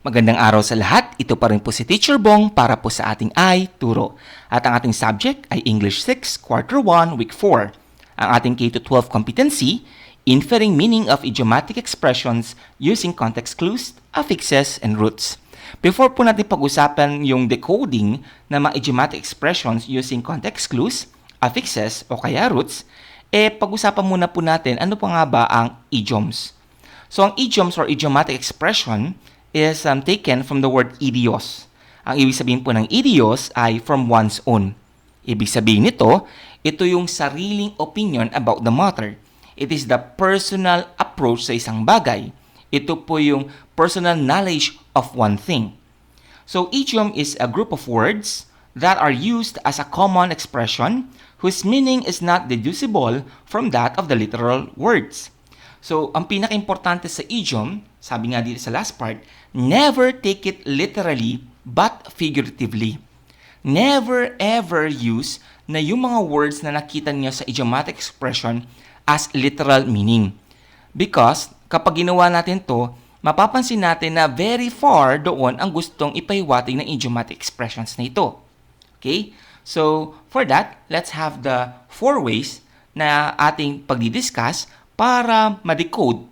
Magandang araw sa lahat. Ito pa rin po si Teacher Bong para po sa ating iTuro. At ang ating subject ay English 6, Quarter 1, Week 4. Ang ating K-12 competency, Inferring Meaning of Idiomatic Expressions Using Context Clues, Affixes, and Roots. Before po natin pag-usapan yung decoding ng mga idiomatic expressions using context clues, affixes, o kaya roots, pag-usapan muna po natin ano pa nga ba ang idioms. So ang idioms or idiomatic expression is taken from the word idios. Ang ibig sabihin po ng idios ay from one's own. Ibig sabihin nito, ito yung sariling opinion about the matter. It is the personal approach sa isang bagay. Ito po yung personal knowledge of one thing. So idiom is a group of words that are used as a common expression whose meaning is not deducible from that of the literal words. So, ang pinaka-importante sa idiom, sabi nga dito sa last part, never take it literally but figuratively. Never ever use na yung mga words na nakita niyo sa idiomatic expression as literal meaning. Because kapag ginawa natin to, mapapansin natin na very far doon ang gustong ipahiwatig ng idiomatic expressions na ito. Okay? So, for that, let's have the 4 ways na ating pagdidiscuss para ma-decode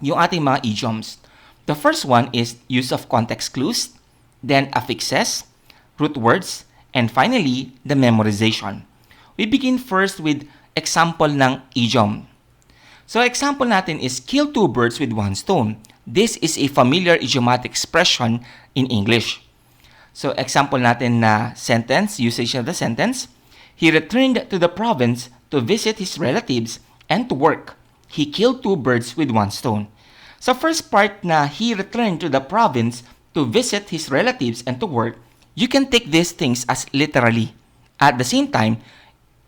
yung ating mga idioms. The first one is use of context clues, then affixes, root words, and finally, the memorization. We begin first with example ng idiom. So, example natin is kill 2 birds with 1 stone. This is a familiar idiomatic expression in English. So, example natin na sentence, usage of the sentence. He returned to the province to visit his relatives and to work. He killed 2 birds with 1 stone. Sa first part na he returned to the province to visit his relatives and to work, you can take these things as literally. At the same time,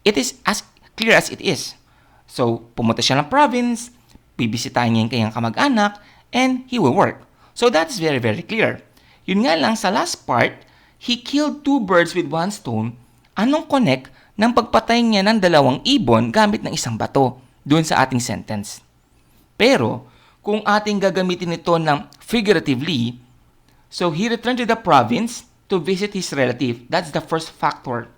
it is as clear as it is. So, pumunta siya ng province, bibisitahin niya yung kanyang kamag-anak, and he will work. So, that's very, very clear. Yun nga lang, sa last part, he killed 2 birds with 1 stone. Anong connect ng pagpatay niya ng 2 ibon gamit ng isang bato doon sa ating sentence? Pero, kung ating gagamitin ito ng figuratively, so he returned to the province to visit his relative. That's the first factor.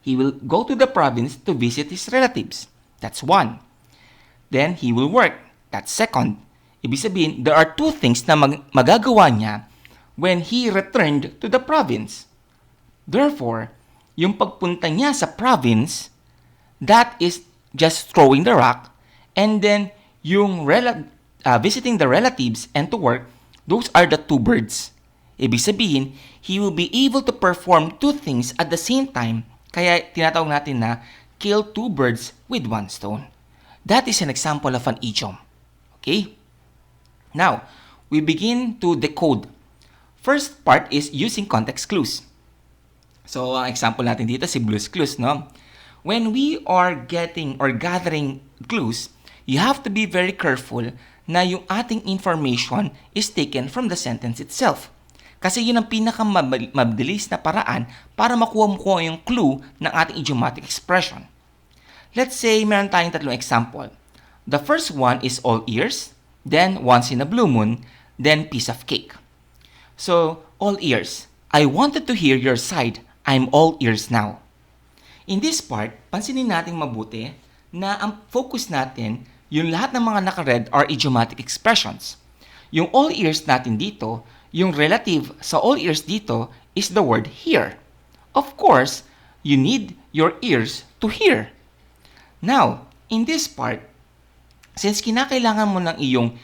He will go to the province to visit his relatives. That's 1. Then, he will work. That's 2. Ibig sabihin, there are 2 things na magagawa niya when he returned to the province. Therefore, yung pagpunta niya sa province, that is just throwing the rock, and then yung visiting the relatives and to work, those are the 2 birds. Ibig sabihin, he will be able to perform 2 things at the same time, kaya tinatawag natin na kill 2 birds with 1 stone. That is an example of an idiom. Okay? Now, we begin to decode. First part is using context clues. So, ang example natin dito si Blue's Clues, no? When we are getting or gathering clues, you have to be very careful na yung ating information is taken from the sentence itself. Kasi yun ang pinakamabilis na paraan para makuha mo yung clue ng ating idiomatic expression. Let's say, meron tayong 3 example. The first one is all ears, then once in a blue moon, then piece of cake. So, all ears. I wanted to hear your side. I'm all ears now. In this part, pansinin natin mabuti na ang focus natin, yung lahat ng mga naka-red are idiomatic expressions. Yung all ears natin dito, yung relative sa all ears dito is the word hear. Of course, you need your ears to hear. Now, in this part, since kinakailangan mo ng iyong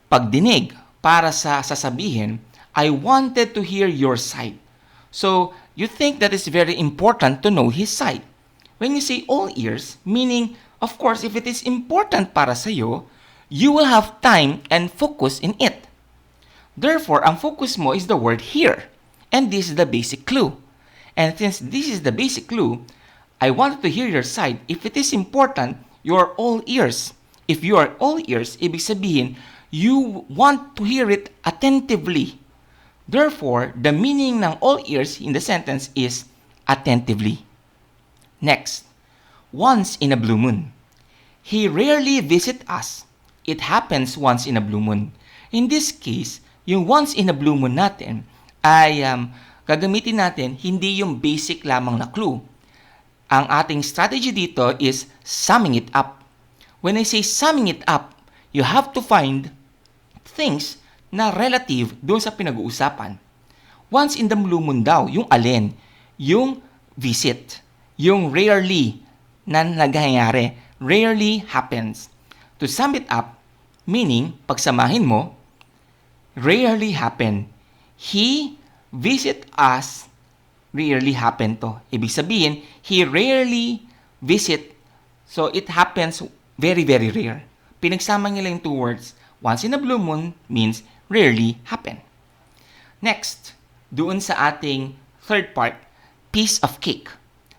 pagdinig para sa sasabihin, I wanted to hear your side. So, you think that it's very important to know his side. When you say all ears, meaning, of course, if it is important para sa'yo, you will have time and focus in it. Therefore, ang focus mo is the word hear. And this is the basic clue. And since this is the basic clue, I wanted to hear your side. If it is important, you are all ears. If you are all ears, ibig sabihin, you want to hear it attentively. Therefore, the meaning ng all ears in the sentence is attentively. Next, once in a blue moon. He rarely visits us. It happens once in a blue moon. In this case, yung once in a blue moon natin ay gagamitin natin hindi yung basic lamang na clue. Ang ating strategy dito is summing it up. When I say summing it up, you have to find things na relative doon sa pinag-uusapan. Once in the blue moon daw, yung alin, yung visit, yung rarely na nangyayari, rarely happens. To sum it up, meaning, pagsamahin mo, rarely happen. He visit us, rarely happen to. Ibig sabihin, he rarely visit, so it happens very, very rare. Pinagsama nila yung two words. Once in a blue moon means rarely happen. Next, doon sa ating third part, piece of cake.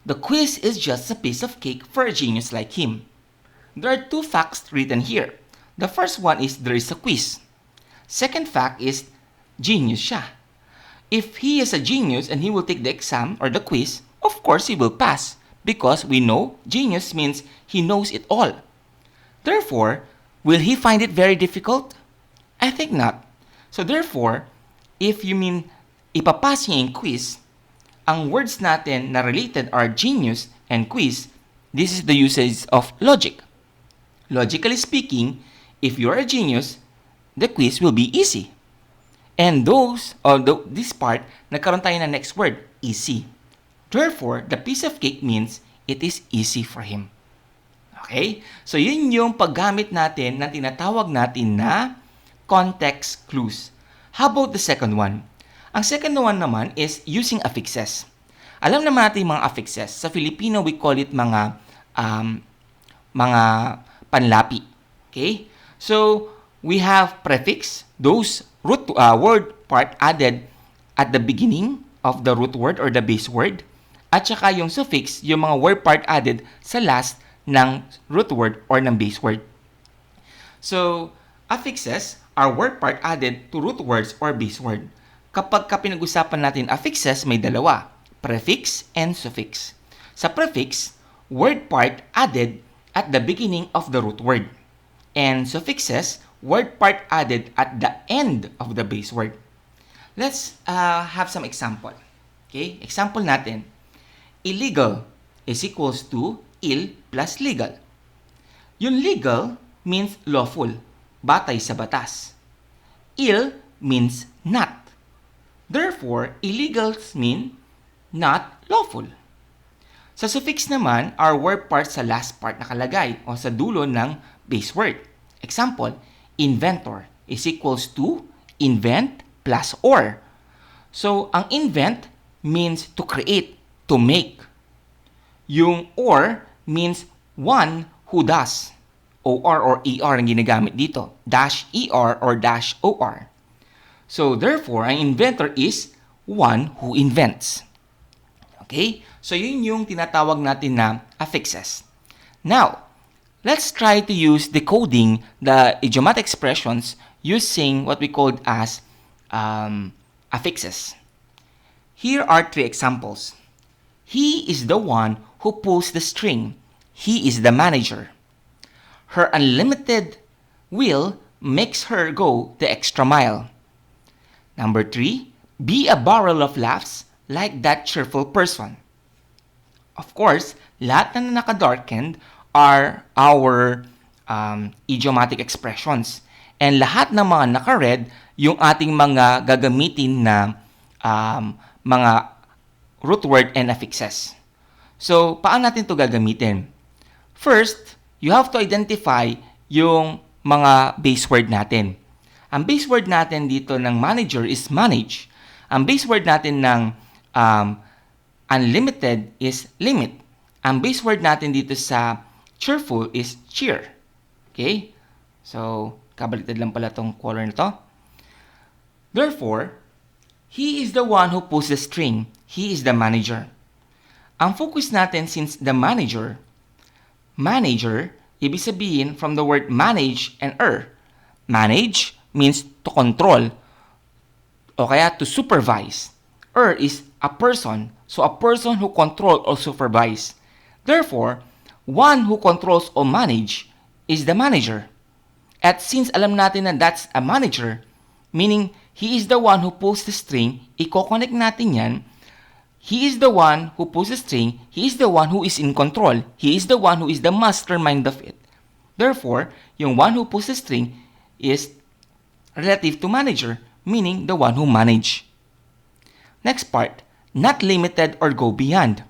The quiz is just a piece of cake for a genius like him. There are two facts written here. The first one is there is a quiz. Second fact is genius siya. If he is a genius and he will take the exam or the quiz, of course he will pass because we know genius means he knows it all. Therefore, will he find it very difficult? I think not. So therefore, if you mean ipapass niya yung quiz, ang words natin na related are genius and quiz. This is the usage of logic. Logically speaking, if you're a genius, the quiz will be easy. And this part, nagkaroon tayo ng next word, easy. Therefore, the piece of cake means it is easy for him. Okay? So, yun yung paggamit natin na tinatawag natin na context clues. How about the second one? Ang second one naman is using affixes. Alam naman natin yung mga affixes. Sa Filipino, we call it mga panlapi. Okay? So, we have prefix, those word part added at the beginning of the root word or the base word. At saka yung suffix, yung mga word part added sa last ng root word or ng base word. So, affixes are word part added to root words or base word. Kapag pinag-usapan natin affixes, may dalawa, prefix and suffix. Sa prefix, word part added at the beginning of the root word. And suffixes, word part added at the end of the base word. Let's have some example. Okay? Example natin. Illegal is equals to ill plus legal. Yung legal means lawful, batay sa batas. Ill means not. Therefore, illegals mean not lawful. Sa suffix naman, our word part sa last part nakalagay o sa dulo ng base word. Example, inventor is equals to invent plus or. So, ang invent means to create, to make. Yung or means one who does. OR or ER ang ginagamit dito. Dash ER or dash OR. So, therefore, ang inventor is one who invents. Okay? So, yun yung tinatawag natin na affixes. Now, let's try to use decoding the idiomatic expressions using what we call as affixes. Here are 3 examples. He is the one who pulls the string. He is the manager. Her unlimited will makes her go the extra mile. Number 3, be a barrel of laughs like that cheerful person. Of course, lahat na naka-darkened are our idiomatic expressions. And lahat ng mga naka-red, yung ating mga gagamitin na mga root word and affixes. So, paano natin ito gagamitin? First, you have to identify yung mga base word natin. Ang base word natin dito ng manager is manage. Ang base word natin ng unlimited is limit. Ang base word natin dito sa cheerful is cheer. Okay? So, kabaliktad lang pala tong color na to. Therefore, he is the one who pulls the string. He is the manager. Ang focus natin since the manager, ibig sabihin from the word manage and Manage means to control o kaya to supervise. Is a person. So, a person who control or supervise. Therefore, one who controls or manage is the manager. At since alam natin na that's a manager, meaning he is the one who pulls the string, i-connect natin yan. He is the one who pulls the string. He is the one who is in control. He is the one who is the mastermind of it. Therefore, yung one who pulls the string is relative to manager, meaning the one who manage. Next part, not limited or go beyond.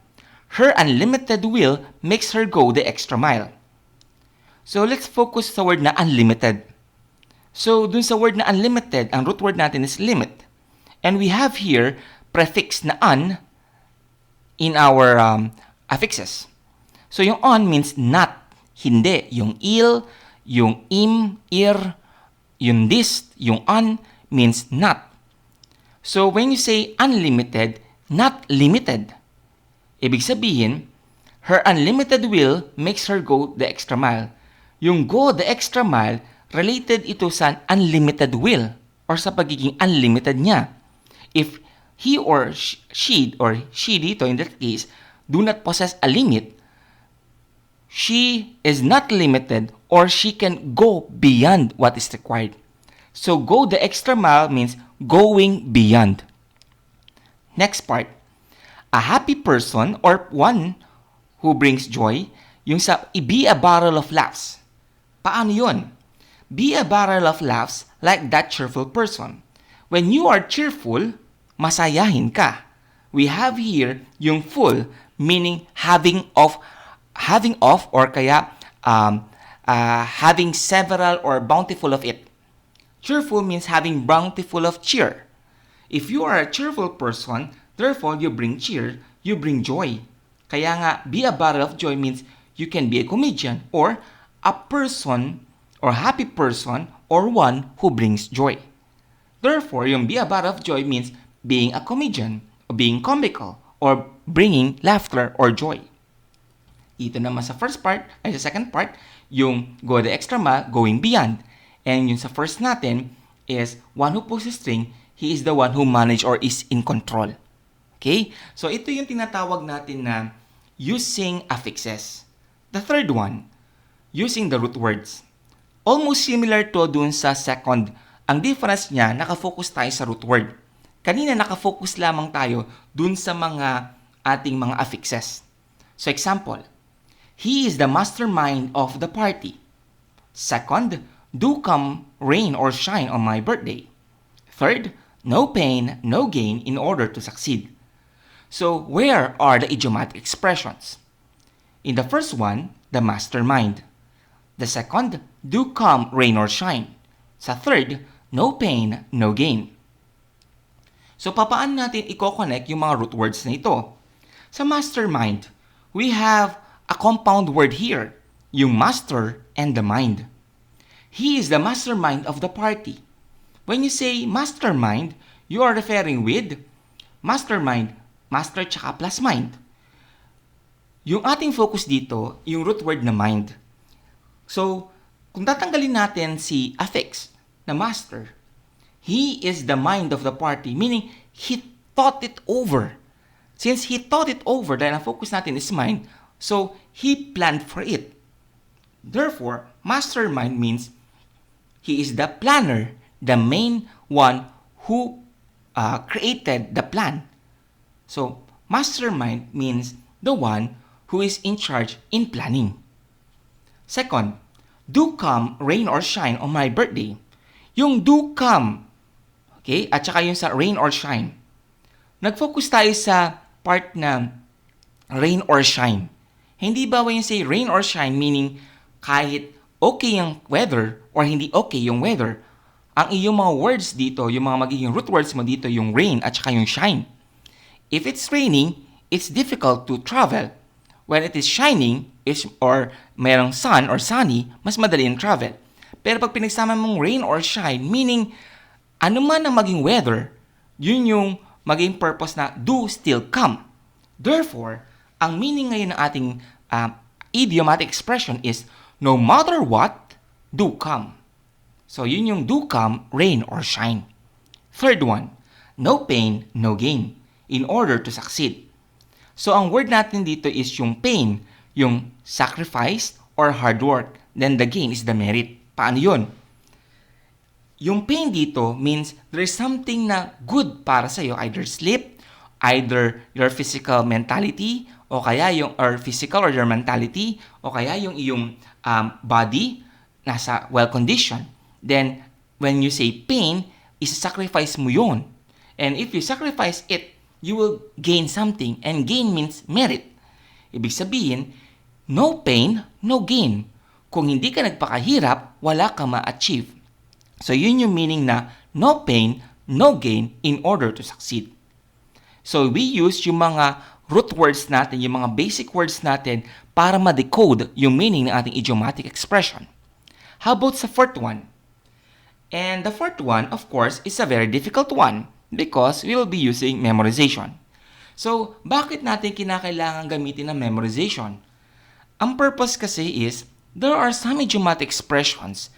Her unlimited will makes her go the extra mile. So let's focus sa word na unlimited. So dun sa word na unlimited, ang root word natin is limit. And we have here prefix na un in our affixes. So yung on means not, hindi. Yung il, yung im, ir, yung this, yung on means not. So when you say unlimited, not limited, ibig sabihin, her unlimited will makes her go the extra mile. Yung go the extra mile, related ito sa unlimited will or sa pagiging unlimited niya. If he or she dito in that case do not possess a limit, she is not limited or she can go beyond what is required. So go the extra mile means going beyond. Next part, a happy person or one who brings joy, yung sa be a barrel of laughs. Paano yun? Be a barrel of laughs like that cheerful person. When you are cheerful, masayahin ka. We have here yung full, meaning having of or kaya having several or bountiful of it. Cheerful means having bountiful of cheer. If you are a cheerful person, therefore you bring cheer, you bring joy. Kaya nga, be a barrel of joy means you can be a comedian or a person or happy person or one who brings joy. Therefore, yung be a barrel of joy means being a comedian, or being comical, or bringing laughter or joy. Ito naman sa second part, yung go the extra mile, going beyond. And yung sa first natin is one who pulls the string, he is the one who manage or is in control. Okay? So ito yung tinatawag natin na using affixes. The third one, using the root words. Almost similar to dun sa second. Ang difference niya, nakafocus tayo sa root word. Kanina nakafocus lamang tayo dun sa mga ating mga affixes. So example, he is the mastermind of the party. Second, do come rain or shine on my birthday. Third, no pain, no gain in order to succeed. So where are the idiomatic expressions? In the first one, the mastermind. The second, do come rain or shine. Sa third, no pain, no gain. So, papaano natin i-connect yung mga root words na ito? Sa mastermind, we have a compound word here, yung master and the mind. He is the mastermind of the party. When you say mastermind, you are referring with mastermind, master tsaka plus mind. Yung ating focus dito, yung root word na mind. So, kung tatanggalin natin si affix na master, he is the mind of the party, meaning he thought it over. Since he thought it over, dahil ang focus natin is mind, so he planned for it. Therefore, mastermind means he is the planner, the main one who created the plan. So, mastermind means the one who is in charge in planning. Second, do come rain or shine on my birthday. Yung do come, okay, at saka yung sa rain or shine. Nag-focus tayo sa part na rain or shine. Hindi ba when you say rain or shine, meaning kahit okay yung weather or hindi okay yung weather, ang iyong mga words dito, yung mga magiging root words mo dito, yung rain at saka yung shine. If it's raining, it's difficult to travel. When it is shining, or mayroong sun or sunny, mas madali yung travel. Pero pag pinagsama mong rain or shine, meaning ano man ang maging weather, yun yung maging purpose na do still come. Therefore, ang meaning ngayon ng ating idiomatic expression is no matter what, do come. So yun yung do come, rain or shine. Third one, no pain, no gain, in order to succeed. So ang word natin dito is yung pain, yung sacrifice or hard work. Then the gain is the merit. Paano yun? yung pain dito means there's something na good para sa'yo, either sleep, either your physical mentality, o kaya yung or physical or your mentality, o kaya yung iyong body nasa well condition. Then when you say pain, isa-sacrifice mo yun. And if you sacrifice it, you will gain something, and gain means merit. Ibig sabihin, no pain, no gain. Kung hindi ka nagpakahirap, wala ka ma-achieve. So yun yung meaning na no pain, no gain in order to succeed. So we use yung mga root words natin, yung mga basic words natin para ma-decode yung meaning ng ating idiomatic expression. How about sa fourth one? And the fourth one, of course, is a very difficult one because we will be using memorization. So, bakit natin kinakailangan gamitin ang memorization? Ang purpose kasi is, there are some idiomatic expressions.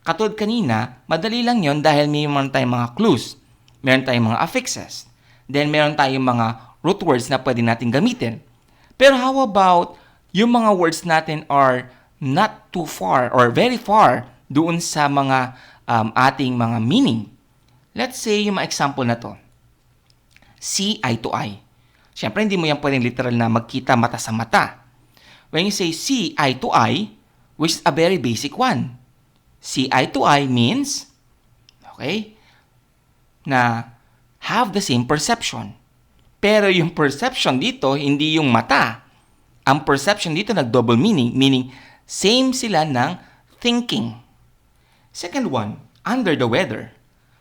Katulad kanina, madali lang yon dahil meron tayong mga clues, meron tayong mga affixes, then meron tayong mga root words na pwede natin gamitin. Pero how about yung mga words natin are not too far or very far doon sa mga ating mga meaning? Let's say yung mga example na to. See eye to eye. Siyempre, hindi mo yan pwedeng literal na magkita mata sa mata. When you say see eye to eye, which is a very basic one. See eye to eye means, okay, na have the same perception. Pero yung perception dito, hindi yung mata. Ang perception dito nag-double meaning, meaning same sila ng thinking. Second one, under the weather.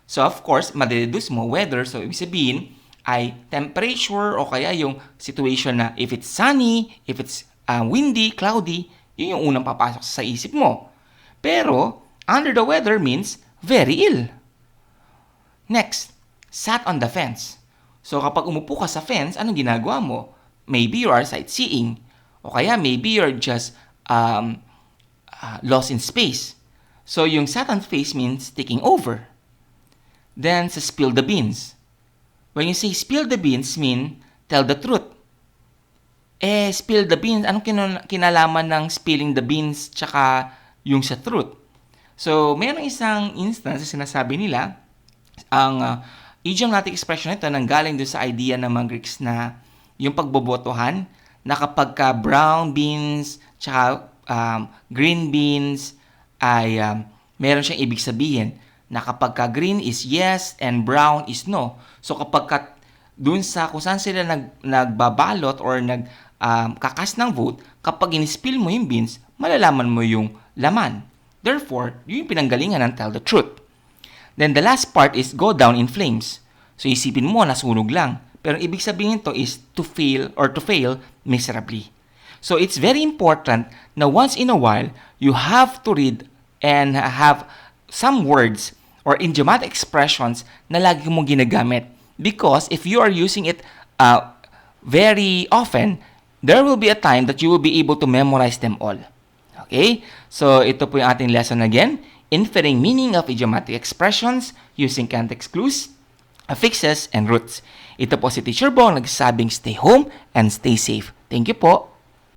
So of course, madideduce mo weather, so ibig sabihin ay temperature o kaya yung situation na if it's sunny, if it's windy, cloudy, yun yung unang papasok sa isip mo. Pero, under the weather means very ill. Next, sat on the fence. So kapag umupo ka sa fence, anong ginagawa mo? Maybe you are sightseeing. O kaya maybe you're just lost in space. So yung sat on face means taking over. Then sa spill the beans. When you say spill the beans mean tell the truth. Spill the beans, anong kinalaman ng spilling the beans tsaka yung sa truth? So, mayroong isang instance na sinasabi nila, ang idiomatic expression nito nanggaling doon sa idea ng mga Greeks na yung pagbobotohan, na kapag ka brown beans tsaka green beans ay meron siyang ibig sabihin na kapag ka green is yes and brown is no. So kapag ka dun sa kung saan sila nagbabalot or kakas ng vote, kapag in-spill mo yung beans, malalaman mo yung laman. Therefore, yun yung pinanggalingan ng tell the truth. Then the last part is go down in flames. So isipin mo na sunog lang. Pero ibig sabihin to is to fail miserably. So it's very important na once in a while, you have to read and have some words or idiomatic expressions na lagi mong ginagamit. Because if you are using it very often, there will be a time that you will be able to memorize them all. Okay? So, ito po yung ating lesson again. Inferring meaning of idiomatic expressions using context clues, affixes, and roots. Ito po si Teacher Bong nagsasabing stay home and stay safe. Thank you po.